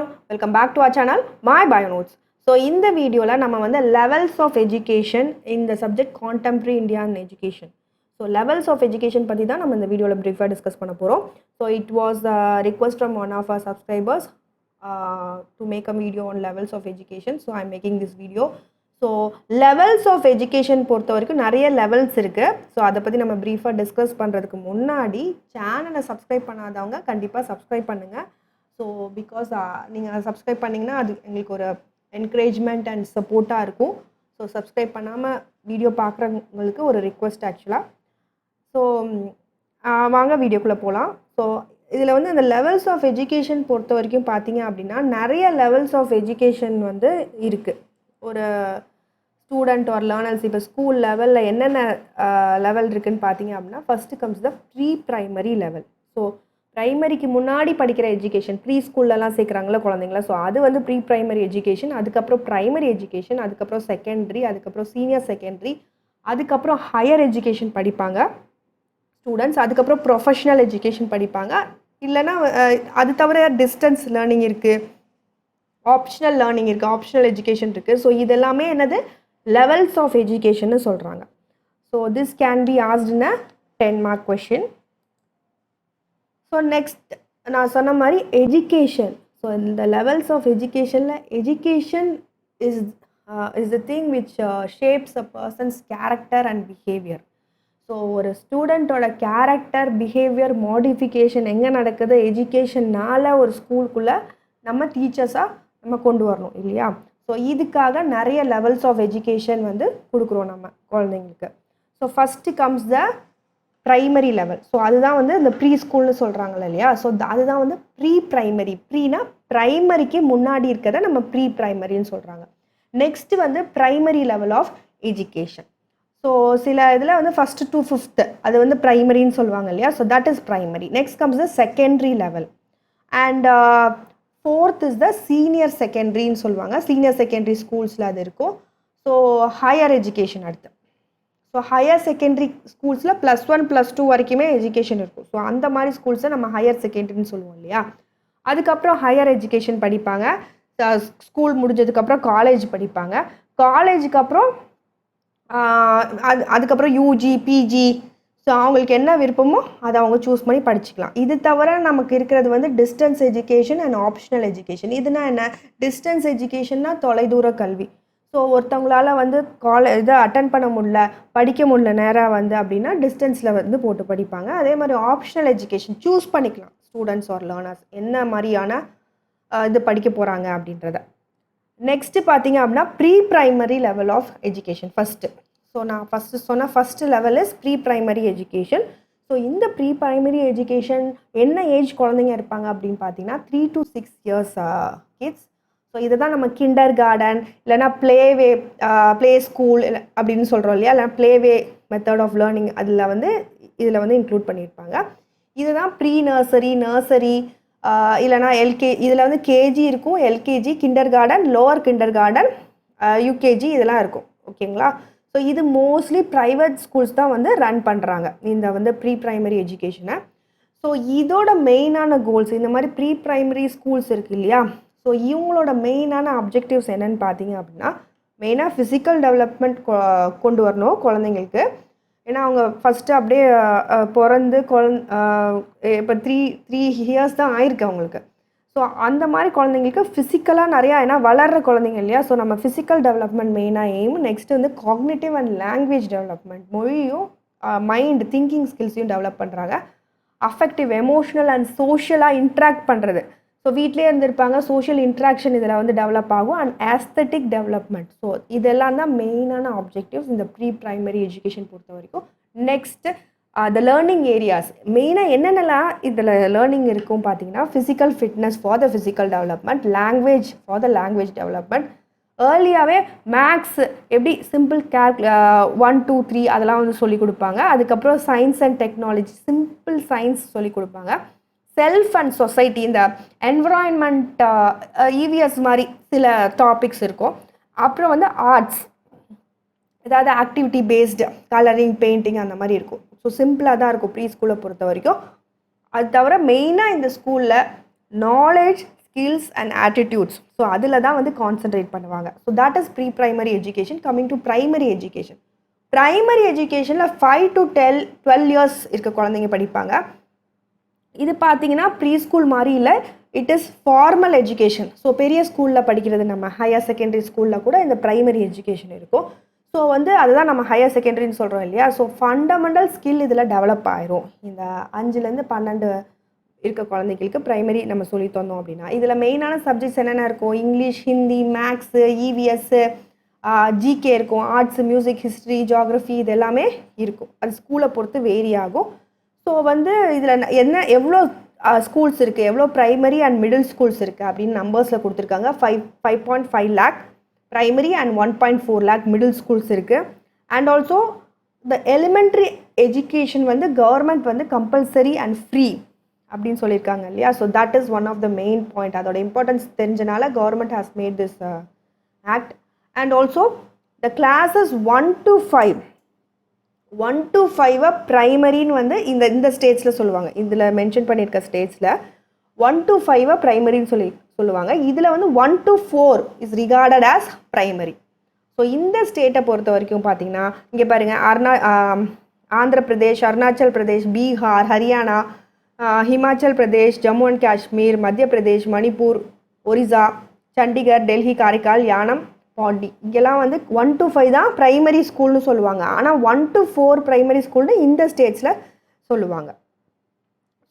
all, welcome back to our channel My Bio Notes. So in the video la nama vanda levels of education in the subject contemporary Indian education. So levels of education பத்தி தான் நம்ம இந்த வீடியோல briefly discuss பண்ண போறோம். So it was a request from one of our subscribers to make a video on levels of education. So I'm making this video. So levels of education பொறுத்த வரைக்கும் நிறைய லெவல்ஸ் இருக்குது. ஸோ அதை பற்றி நம்ம ப்ரீஃபாக discuss பண்ணுறதுக்கு முன்னாடி சேனலை சப்ஸ்கிரைப் பண்ணாதவங்க கண்டிப்பாக சப்ஸ்கிரைப் பண்ணுங்கள். ஸோ பிகாஸ் நீங்கள் சப்ஸ்கிரைப் பண்ணிங்கன்னா அது எங்களுக்கு ஒரு என்கரேஜ்மெண்ட் அண்ட் சப்போர்ட்டாக இருக்கும். ஸோ சப்ஸ்கிரைப் பண்ணாமல் வீடியோ பார்க்குறவங்களுக்கு ஒரு ரிக்வெஸ்ட் ஆக்சுவலாக. ஸோ வாங்க வீடியோக்குள்ளே போகலாம். ஸோ இதில் வந்து அந்த லெவல்ஸ் ஆஃப் எஜுகேஷன் பொறுத்த வரைக்கும் பார்த்தீங்க அப்படின்னா நிறைய லெவல்ஸ் ஆஃப் எஜுகேஷன் வந்து இருக்குது. ஒரு ஸ்டூடெண்ட் ஒரு லேர்னர்ஸ் இப்போ ஸ்கூல் லெவலில் என்னென்ன லெவல் இருக்குதுன்னு பார்த்தீங்க அப்படின்னா first comes the pre primary level. So ப்ரைமரிக்கு முன்னாடி படிக்கிற எஜுகேஷன், ப்ரீ ஸ்கூல்லலாம் சேர்க்குறாங்களா குழந்தைங்களா, ஸோ அது வந்து ப்ரீ ப்ரைமரி எஜுகேஷன். அதுக்கப்புறம் ப்ரைமரி எஜுகேஷன், அதுக்கப்புறம் செகண்டரி, அதுக்கப்புறம் சீனியர் செகண்டரி, அதுக்கப்புறம் ஹையர் எஜுகேஷன் படிப்பாங்க ஸ்டூடெண்ட்ஸ். அதுக்கப்புறம் ப்ரொஃபஷ்னல் எஜுகேஷன் படிப்பாங்க. இல்லைனா அது தவிர டிஸ்டன்ஸ் லேர்னிங் இருக்குது, ஆப்ஷனல் லேர்னிங் இருக்குது, ஆப்ஷனல் எஜுகேஷன் இருக்குது. ஸோ இதெல்லாமே என்னது லெவல்ஸ் ஆஃப் எஜுகேஷன்னு சொல்கிறாங்க. So this can be asked in a 10 mark question. So next நான் சொன்ன மாதிரி எஜுகேஷன். ஸோ இந்த லெவல்ஸ் ஆஃப் எஜுகேஷனில் education is the thing which shapes a persons character and behaviour. So ஒரு ஸ்டூடெண்ட்டோட கேரக்டர் பிஹேவியர் மாடிஃபிகேஷன் எங்கே நடக்குது, எஜுகேஷனால் ஒரு ஸ்கூலுக்குள்ளே நம்ம டீச்சர்ஸாக நம்ம கொண்டு வரணும் இல்லையா. ஸோ இதுக்காக நிறைய லெவல்ஸ் ஆஃப் எஜுகேஷன் வந்து கொடுக்குறோம் நம்ம குழந்தைங்களுக்கு. ஸோ ஃபஸ்ட்டு கம்ஸ் த ப்ரைமரி லெவல். ஸோ அதுதான் வந்து இந்த ப்ரீ ஸ்கூல்னு சொல்கிறாங்களே இல்லையா. ஸோ அதுதான் வந்து ப்ரீ ப்ரைமரி. ப்ரீனா ப்ரைமரிக்கு முன்னாடி இருக்கிறத நம்ம ப்ரீ ப்ரைமரின்னு சொல்கிறாங்க. நெக்ஸ்ட்டு வந்து primary level of education. So சில இதில் வந்து ஃபஸ்ட்டு டு 5th அது வந்து ப்ரைமரின்னு சொல்லுவாங்க இல்லையா. So that is primary. Next comes the secondary level and 4th is the senior செகண்டரின்னு சொல்லுவாங்க. சீனியர் செகண்டரி ஸ்கூல்ஸில் அது இருக்கும். ஸோ ஹையர் எஜுகேஷன் அடுத்து. ஸோ ஹையர் செகண்டரி ஸ்கூல்ஸில் +1 +2 வரைக்குமே எஜுகேஷன் இருக்கும். ஸோ அந்த மாதிரி ஸ்கூல்ஸை நம்ம ஹையர் செகண்டரின்னு சொல்லுவோம் இல்லையா. அதுக்கப்புறம் ஹையர் எஜுகேஷன் படிப்பாங்க. ஸ்கூல் முடிஞ்சதுக்கப்புறம் காலேஜ் படிப்பாங்க. காலேஜுக்கு அப்புறம் அதுக்கப்புறம் யூஜி பிஜி. ஸோ அவங்களுக்கு என்ன விருப்பமோ அதை அவங்க சூஸ் பண்ணி படிச்சுக்கலாம். இது தவிர நமக்கு இருக்கிறது வந்து distance education and optional education. இதுனா என்ன, டிஸ்டன்ஸ் எஜுகேஷன்னா தொலைதூர கல்வி. ஸோ ஒருத்தவங்களால் வந்து இதை அட்டன் பண்ண முடியல, படிக்க முடியல நேராக வந்து அப்படின்னா டிஸ்டன்ஸில் வந்து போட்டு படிப்பாங்க. அதே மாதிரி ஆப்ஷனல் எஜுகேஷன் சூஸ் பண்ணிக்கலாம் ஸ்டூடெண்ட்ஸ் ஆர் லேர்னர்ஸ் என்ன மாதிரியான இது படிக்க போகிறாங்க அப்படின்றத. நெக்ஸ்ட்டு பார்த்தீங்க அப்படின்னா pre primary level of education first. So நான் first level is pre primary education. So இந்த ப்ரீ ப்ரைமரி எஜுகேஷன் என்ன ஏஜ் குழந்தைங்க இருப்பாங்க அப்படின்னு பார்த்தீங்கன்னா 3 to 6 years கிட்ஸ். ஸோ இதை தான் நம்ம கிண்டர் கார்டன் இல்லைனா ப்ளே ஸ்கூல் அப்படின்னு சொல்கிறோம் இல்லையா, இல்லை ப்ளேவே மெத்தட் ஆஃப் லேர்னிங் இதில் வந்து இன்க்ளூட் பண்ணியிருப்பாங்க. இதுதான் ப்ரீ நர்சரி இல்லைனா இதில் வந்து கேஜி இருக்கும், LKG, kinder garden, lower kinder garden, UKG இதெல்லாம் இருக்கும். ஓகேங்களா. ஸோ இது மோஸ்ட்லி ப்ரைவேட் ஸ்கூல்ஸ் தான் வந்து ரன் பண்ணுறாங்க இந்த வந்து ப்ரீ ப்ரைமரி எஜுகேஷனை. ஸோ இதோட மெயினான கோல்ஸ், இந்த மாதிரி ப்ரீ ப்ரைமரி ஸ்கூல்ஸ் இருக்குது இல்லையா, ஸோ இவங்களோட மெயினான அப்ஜெக்டிவ்ஸ் என்னென்னு பார்த்தீங்க அப்படின்னா மெயினாக ஃபிசிக்கல் டெவலப்மெண்ட் கொண்டு வரணும் குழந்தைங்களுக்கு. ஏன்னா அவங்க ஃபஸ்ட்டு அப்படியே பிறந்து இப்போ த்ரீ இயர்ஸ் தான் ஆயிருக்கு அவங்களுக்கு. ஸோ அந்த மாதிரி குழந்தைங்களுக்கு ஃபிசிக்கலாக நிறையா, ஏன்னா வளர்கிற குழந்தைங்க இல்லையா. ஸோ நம்ம ஃபிசிக்கல் டெவலப்மெண்ட் மெயினாக எய்ம். நெக்ஸ்ட்டு வந்து காக்னிட்டிவ் அண்ட் லாங்குவேஜ் டெவலப்மெண்ட், மொழியும் மைண்ட் திங்கிங் ஸ்கில்ஸையும் டெவலப் பண்ணுறாங்க. அஃபெக்டிவ், எமோஷ்னல் அண்ட் சோஷியலாக இன்ட்ராக்ட் பண்ணுறது. ஸோ வீட்டிலே இருந்திருப்பாங்க, சோஷியல் இன்ட்ராக்ஷன் இதில் வந்து டெவலப் ஆகும். And aesthetic development. ஸோ இதெல்லாம் தான் மெயினான ஆப்ஜெக்டிவ்ஸ் இந்த ப்ரீ ப்ரைமரி எஜுகேஷன் பொறுத்த வரைக்கும். நெக்ஸ்ட்டு த லேர்னிங் ஏரியாஸ் மெயினாக என்னென்னலாம் இதில் லேர்னிங் இருக்கும் பார்த்தீங்கன்னா physical fitness for the physical development, language for the language development. ஏர்லியாகவே மேக்ஸ் எப்படி சிம்பிள் 1 2 3 அதெல்லாம் வந்து சொல்லிக் கொடுப்பாங்க. அதுக்கப்புறம் science and technology, simple science சொல்லிக் கொடுப்பாங்க. செல்ஃப் அண்ட் சொசைட்டி, இந்த என்விரான்மெண்ட், இவிஎஸ் மாதிரி சில டாபிக்ஸ் இருக்கும். அப்புறம் வந்து ஆர்ட்ஸ், ஏதாவது ஆக்டிவிட்டி பேஸ்டு கலரிங், பெயிண்டிங் அந்த மாதிரி இருக்கும். ஸோ சிம்பிளாக தான் இருக்கும் ப்ரீ ஸ்கூலை பொறுத்த வரைக்கும். அது தவிர மெயினாக இந்த ஸ்கூலில் knowledge, skills and attitudes. So அதில் தான் வந்து கான்சென்ட்ரேட் பண்ணுவாங்க. So that is pre primary education. Coming to primary education. Primary எஜுகேஷனில் 5 to 12 இயர்ஸ் இருக்க குழந்தைங்க படிப்பாங்க. இது பார்த்தீங்கன்னா ப்ரீ ஸ்கூல் மாதிரி இல்லை, it is formal education. So பெரிய ஸ்கூலில் படிக்கிறது நம்ம ஹையர் செகண்டரி ஸ்கூலில் கூட இந்த ப்ரைமரி எஜுகேஷன் இருக்கும். ஸோ வந்து அதுதான் நம்ம ஹையர் செகண்டரின்னு சொல்கிறோம் இல்லையா. ஸோ ஃபண்டமெண்டல் ஸ்கில் இதில் டெவலப் ஆயிரும். இந்த 5லேருந்து 12 இருக்க குழந்தைகளுக்கு ப்ரைமரி நம்ம சொல்லி தந்தோம் அப்படின்னா. இதில் மெயினான சப்ஜெக்ட்ஸ் என்னென்ன இருக்கும்? இங்கிலீஷ், ஹிந்தி, மேக்ஸு, இவிஎஸ்ஸு, ஜிகே இருக்கும், ஆர்ட்ஸு, மியூசிக், ஹிஸ்ட்ரி, ஜியாகிரஃபி, இது எல்லாமே இருக்கும். அது ஸ்கூலை பொறுத்து வேரி ஆகும். ஸோ வந்து இதில் எவ்வளோ ஸ்கூல்ஸ் இருக்குது, எவ்வளோ ப்ரைமரி அண்ட் மிடில் ஸ்கூல்ஸ் இருக்குது அப்படின்னு நம்பர்ஸில் கொடுத்துருக்காங்க. 5.5 lakh primary and 1.4 lakh middle schools இருக்குது. And also the elementary education வந்து கவர்மெண்ட் வந்து கம்பல்சரி அண்ட் ஃப்ரீ அப்படின்னு சொல்லியிருக்காங்க இல்லையா. So that is one of the main point. அதோட இம்பார்ட்டன்ஸ் தெரிஞ்சனால government has made this act. And also the classes 1 to 5 ப்ரைமரின்னு வந்து இந்த ஸ்டேட்ஸில் சொல்லுவாங்க. இதில் மென்ஷன் பண்ணியிருக்க ஸ்டேட்ஸில் 1 to 5 ப்ரைமரின்னு சொல்லுவாங்க. இதில் வந்து 1 to 4 is rewarded as primary. So இந்த ஸ்டேட்டை பொறுத்த வரைக்கும் பார்த்தீங்கன்னா இங்கே பாருங்கள், ஆந்திர பிரதேஷ், அருணாச்சல் பிரதேஷ், பீகார், ஹரியானா, ஹிமாச்சல் பிரதேஷ், ஜம்மு அண்ட் காஷ்மீர், மத்திய பிரதேஷ், மணிப்பூர், ஒரிசா, சண்டிகர், டெல்லி, காரைக்கால், யானம், பாண்டி, இங்கெல்லாம் வந்து 1 to 5 தான் ப்ரைமரி ஸ்கூல்னு சொல்லுவாங்க. ஆனால் 1 to 4 ப்ரைமரி ஸ்கூல்னு இந்த ஸ்டேட்ஸில் சொல்லுவாங்க.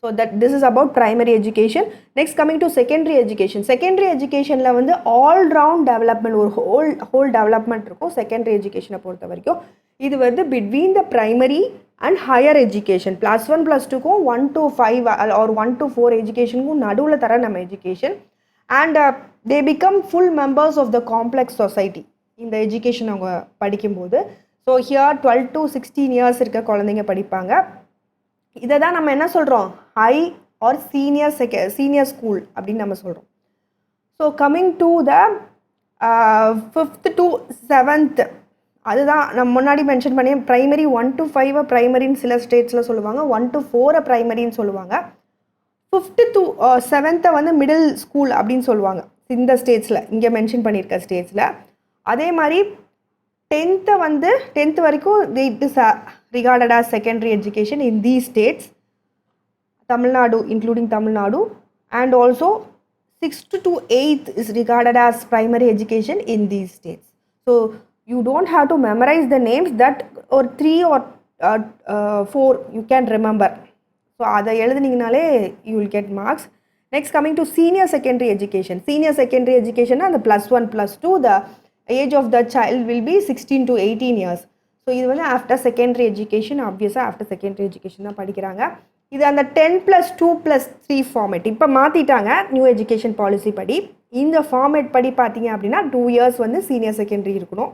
So this is about primary education. Next coming to secondary education. Secondary எஜுகேஷனில் வந்து ஆல்ரவுண்ட் டெவலப்மெண்ட், ஒரு ஹோல் டெவலப்மெண்ட் இருக்கும் செகண்டரி எஜுகேஷனை பொறுத்த வரைக்கும். இது வந்து between the primary and higher education, +1 +2க்கும் 1 to 5 ஆர் 1 to 4 எஜுகேஷனுக்கும் நடுவில் தர நம்ம education. And they become full members of the complex society இந்த எஜுகேஷன் அவங்க படிக்கும்போது. ஸோ ஹியர் 12 to 16 இயர்ஸ் இருக்க குழந்தைங்க படிப்பாங்க. இதை தான் நம்ம என்ன சொல்கிறோம், ஹை ஆர் சீனியர் ஸ்கூல் அப்படின்னு நம்ம சொல்கிறோம். So coming to the 5th to 7th, அதுதான் நம்ம முன்னாடி மென்ஷன் பண்ணி ப்ரைமரி 1 to 5 ப்ரைமரின்னு சில ஸ்டேட்ஸில் சொல்லுவாங்க, 1 to 4 ப்ரைமரின்னு சொல்லுவாங்க, 5th to 7th வந்து மிடில் ஸ்கூல் அப்படின்னு சொல்லுவாங்க இந்த ஸ்டேட்ஸில், இங்கே மென்ஷன் பண்ணியிருக்க ஸ்டேட்ஸில். அதே மாதிரி 10th வரைக்கும் it is regarded as secondary education in these states, Tamil Nadu, including Tamil Nadu, and also 6th to 8th is regarded as primary education in these states. So you don't have to memorize the names, that or 3 or 4 you can remember. So அதை எழுதுனீங்கனாலே you will get marks. Next coming to senior secondary education. Senior secondary education அந்த +1 +2, the age of the child will be 16 to 18 years. So இது வந்து after secondary education, ஆப்வியஸாக after secondary education தான் படிக்கிறாங்க. இது அந்த 10+2+3 format இப்போ மாற்றிட்டாங்க நியூ எஜுகேஷன் பாலிசி படி. இந்த ஃபார்மேட் படி பார்த்தீங்க அப்படின்னா 2 years வந்து சீனியர் செகண்டரி இருக்கணும்.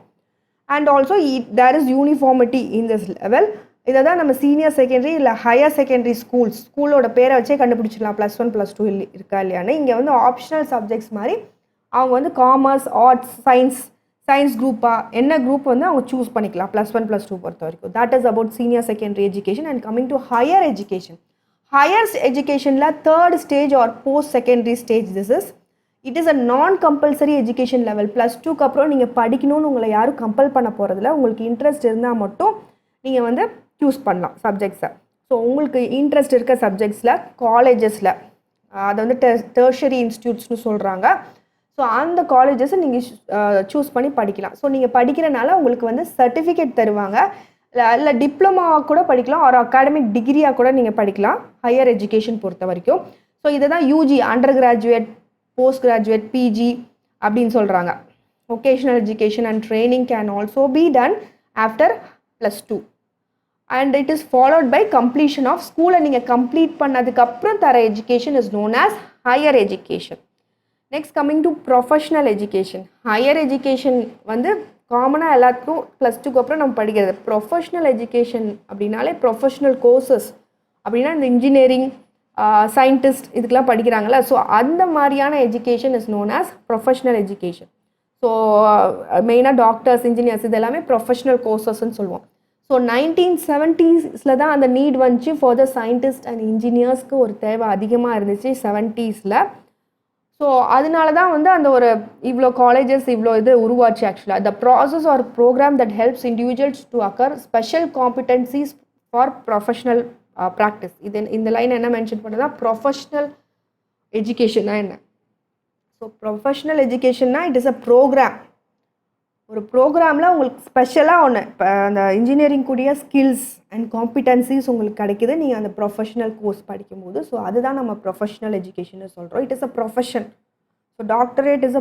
And also there is uniformity in this level. இதை தான் நம்ம சீனியர் செகண்டரி இல்லை ஹையர் செகண்டரி ஸ்கூலோட பேரை வச்சே கண்டுபிடிச்சிடலாம் +1 +2 இருக்கா இல்லையான்னு. இங்கே வந்து ஆப்ஷனல் சப்ஜெக்ட்ஸ் மாதிரி அவங்க வந்து காமர்ஸ், ஆர்ட்ஸ், சயின்ஸ் குரூப்பாக என்ன குரூப் வந்து அவங்க சூஸ் பண்ணிக்கலாம் +1 +2 பொறுத்த வரைக்கும். That is about senior secondary education. And coming to higher education. Higher எஜுகேஷனில் 3rd stage or post secondary stage. It is a non compulsory education level. +2க்கு அப்புறம் நீங்கள் படிக்கணும்னு உங்களை யாரும் கம்பல் பண்ண போகிறதில்ல. உங்களுக்கு இன்ட்ரெஸ்ட் இருந்தால் மட்டும் நீங்கள் வந்து சூஸ் பண்ணலாம் சப்ஜெக்ட்ஸை. ஸோ உங்களுக்கு இன்ட்ரெஸ்ட் இருக்க சப்ஜெக்ட்ஸில் காலேஜஸில் அதை வந்து டெர்ஷரி இன்ஸ்டியூட்ஸ்னு சொல்கிறாங்க. ஸோ அந்த காலேஜஸை நீங்கள் சூஸ் பண்ணி படிக்கலாம். ஸோ நீங்கள் படிக்கிறனால உங்களுக்கு வந்து சர்டிஃபிகேட் தருவாங்க. இல்லை டிப்ளமா கூட படிக்கலாம், ஒரு அகாடமிக் டிகிரியாக கூட நீங்கள் படிக்கலாம் ஹையர் எஜுகேஷன் பொறுத்த வரைக்கும். ஸோ இதை தான் UG, undergraduate, post graduate, PG அப்படின்னு சொல்கிறாங்க. Vocational education and training can also be done after +2 and it is followed by completion of ஸ்கூலை நீங்கள் கம்ப்ளீட் பண்ணதுக்கப்புறம் தர education is known as higher education. Next coming to professional education. Higher education வந்து காமனாக எல்லாத்துக்கும் +2க்கு அப்புறம் நம்ம படிக்கிறது. ப்ரொஃபஷ்னல் எஜுகேஷன் அப்படின்னாலே ப்ரொஃபஷ்னல் கோர்சஸ் அப்படின்னா இந்த இன்ஜினியரிங், சயின்டிஸ்ட் இதுக்கெலாம் படிக்கிறாங்களா. ஸோ அந்த மாதிரியான education is known as professional education. So மெயினாக டாக்டர்ஸ், இன்ஜினியர்ஸ் இது எல்லாமே ப்ரொஃபஷ்னல் கோர்சஸ்ன்னு சொல்லுவோம். ஸோ 1970s தான் அந்த நீட் வந்துச்சு ஃபார் த சயின்டிஸ்ட் அண்ட் இன்ஜினியர்ஸ்க்கு ஒரு தேவை அதிகமாக இருந்துச்சு 70s. ஸோ அதனால தான் வந்து அந்த ஒரு இவ்வளோ காலேஜஸ் இவ்வளோ இது உருவாச்சு ஆக்சுவலாக. The process or program that helps individuals to acquire special competencies for professional practice. இது இந்த லைன் என்ன மென்ஷன் பண்ணுறதா, ப்ரொஃபஷ்னல் எஜுகேஷன்னா என்ன? ஸோ ப்ரொஃபஷ்னல் எஜுகேஷன்னா இட் இஸ் அ ப்ரோக்ராம். ஒரு ப்ரோக்ராமில் உங்களுக்கு ஸ்பெஷலாக ஒன்று இப்போ அந்த இன்ஜினியரிங் கூடிய ஸ்கில்ஸ் அண்ட் காம்பிடன்சிஸ் உங்களுக்கு கிடைக்குது நீங்கள் அந்த ப்ரொஃபஷனல் கோர்ஸ் படிக்கும்போது. ஸோ அதுதான் நம்ம ப்ரொஃபஷ்னல் எஜுகேஷன்னு சொல்கிறோம். It is a profession. So doctorate is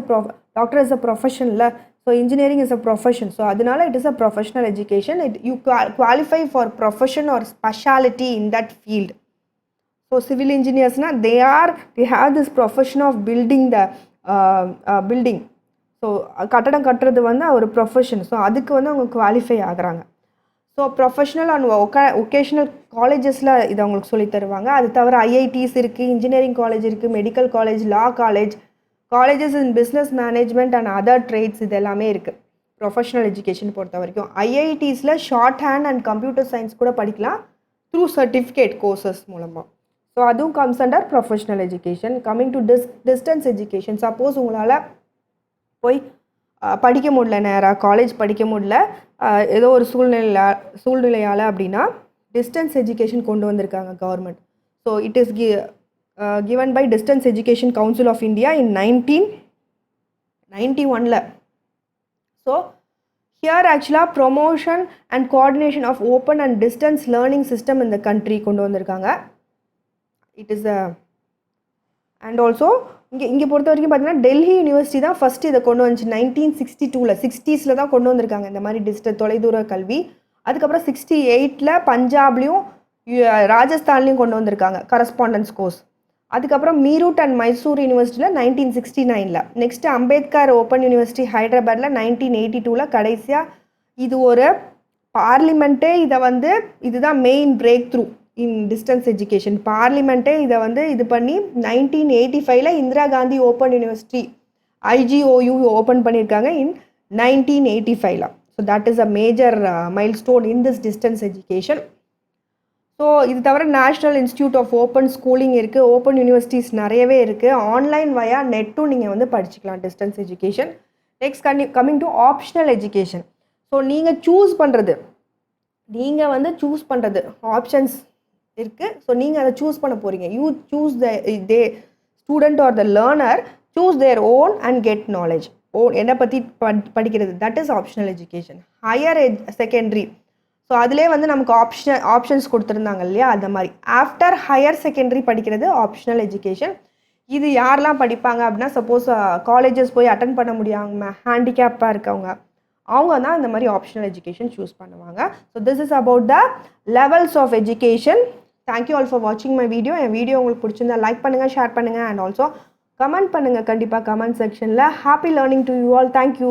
doctor is a ப்ரொஃபஷனில். So engineering is a profession. So அதனால it is a professional education. You qualify for profession or speciality in that field. So civil இன்ஜினியர்ஸ்னால் they have this profession of building the building. ஸோ கட்டடம் கட்டுறது வந்து ஒரு profession. So அதுக்கு வந்து அவங்க குவாலிஃபை ஆகுறாங்க. ஸோ ப்ரொஃபஷ்னல் அண்ட் ஒகேஷ்னல் காலேஜஸில் இதை அவங்களுக்கு சொல்லி தருவாங்க. அது தவிர ஐஐடிஸ் இருக்குது, இன்ஜினியரிங் காலேஜ் இருக்குது, medical college, law college, colleges in business management and other trades, இது எல்லாமே இருக்குது ப்ரொஃபஷ்னல் எஜுகேஷன் பொறுத்த வரைக்கும். ஐஐடிஸில் shorthand and computer science கூட படிக்கலாம் த்ரூ சர்டிஃபிகேட் கோர்சஸ் மூலமாக. ஸோ அதுவும் comes under professional education. Coming to distance education, suppose உங்களால் போய் படிக்க முடியல, நேராக காலேஜ் படிக்க முடியல, ஏதோ ஒரு சூழ்நிலையால் அப்படின்னா டிஸ்டன்ஸ் எஜுகேஷன் கொண்டு வந்திருக்காங்க government. So it is given by Distance Education Council of India in 1991. So here actually promotion and coordination of open and distance learning system in the country கொண்டு வந்திருக்காங்க. It is a and also இங்கே பொறுத்த வரைக்கும் பார்த்தீங்கன்னா Delhi university தான் first இதை கொண்டு வந்துச்சு. 1962 60s தான் கொண்டு வந்திருக்காங்க இந்த மாதிரி தொலைதூர கல்வி. அதுக்கப்புறம் 68 பஞ்சாப்லேயும் ராஜஸ்தான்லேயும் கொண்டு வந்திருக்காங்க கரஸ்பாண்டன்ஸ் கோர்ஸ். அதுக்கப்புறம் மீரூட் அண்ட் மைசூர் யூனிவர்சிட்டியில் 1969. நெக்ஸ்ட்டு அம்பேத்கர் ஓப்பன் யூனிவர்சிட்டி ஹைதராபாத்தில் 1982. கடைசியாக இது ஒரு பார்லிமெண்ட்டே இதை வந்து இதுதான் main break through in distance education. பார்லிமெண்ட்டே இதை வந்து இது பண்ணி 1985 Indira Gandhi open university IGOU open பண்ணியிருக்காங்க in 1985. So that is a major milestone in this distance education. So இது தவிர national institute of open schooling இருக்குது, ஓப்பன் யூனிவர்சிட்டிஸ் நிறையவே இருக்குது. ஆன்லைன் வயா நெட்டும் நீங்கள் வந்து படிச்சுக்கலாம் distance education. Next coming to optional education. So நீங்கள் சூஸ் பண்ணுறது ஆப்ஷன்ஸ் இருக்குது. ஸோ நீங்கள் அதை சூஸ் பண்ண போகிறீங்க. You choose they student R the learner choose their own and get knowledge. என்னை பற்றி படிக்கிறது, that is optional education. Higher secondary, so அதிலே வந்து நமக்கு ஆப்ஷன்ஸ் கொடுத்துருந்தாங்க இல்லையா, அந்த மாதிரி ஆஃப்டர் ஹையர் செகண்டரி படிக்கிறது ஆப்ஷனல் எஜுகேஷன். இது யாரெல்லாம் படிப்பாங்க அப்படின்னா, சப்போஸ் காலேஜஸ் போய் அட்டன் பண்ண முடியாமல் ஹேண்டிகேப்பாக இருக்கவங்க, அவங்க தான் இந்த மாதிரி ஆப்ஷனல் எஜுகேஷன் சூஸ் பண்ணுவாங்க. So this is about the levels of education. Thank you all for வாட்சிங் மை வீடியோ. என் வீடியோ உங்களுக்கு பிடிச்சிருந்தா லைக் பண்ணுங்கள், ஷேர் பண்ணுங்கள் அண்ட் ஆல்சோ கமெண்ட் பண்ணுங்கள் கண்டிப்பாக கமெண்ட் செக்ஷனில். Happy learning to you all. Thank you.